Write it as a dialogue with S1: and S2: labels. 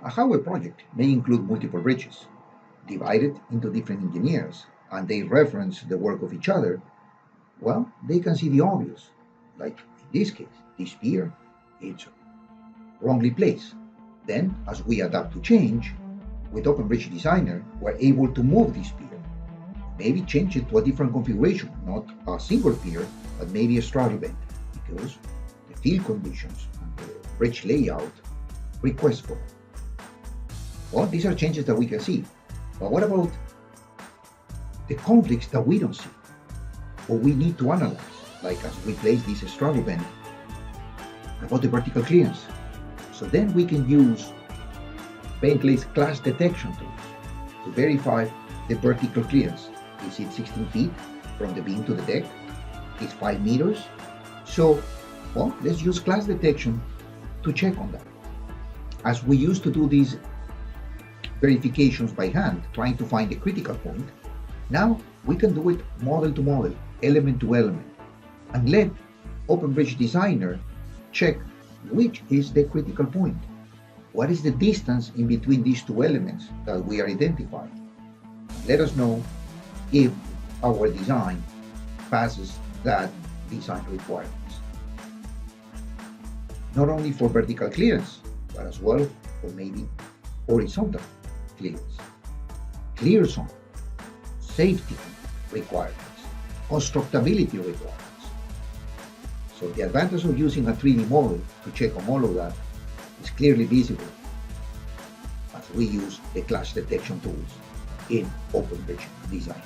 S1: A highway project may include multiple bridges, divided into different engineers, and they reference the work of each other. Well, they can see the obvious, like in this case, this pier, it's wrongly placed. Then, as we adapt to change, with OpenBridge Designer, we're able to move this pier, maybe change it to a different configuration, not a single pier, but maybe a straddle bend, because the field conditions and the bridge layout request for it. Well, these are changes that we can see. But what about the conflicts that we don't see, or we need to analyze, like as we place this straddle bend, about the vertical clearance? So then we can use Bentley's clash detection tools to verify the vertical clearance. Is it 16 feet from the beam to the deck? Is 5 meters? So, well, let's use clash detection to check on that. As we used to do these verifications by hand, trying to find the critical point, now we can do it model to model, element to element, and let OpenBridge Designer check which is the critical point. What is the distance in between these two elements that we are identifying? Let us know if our design passes that design requirements. Not only for vertical clearance, but as well for maybe horizontal clearance, clear zone, safety requirements, constructability requirements. So the advantage of using a 3D model to check on all of that is clearly visible as we use the clash detection tools in OpenBridge Design.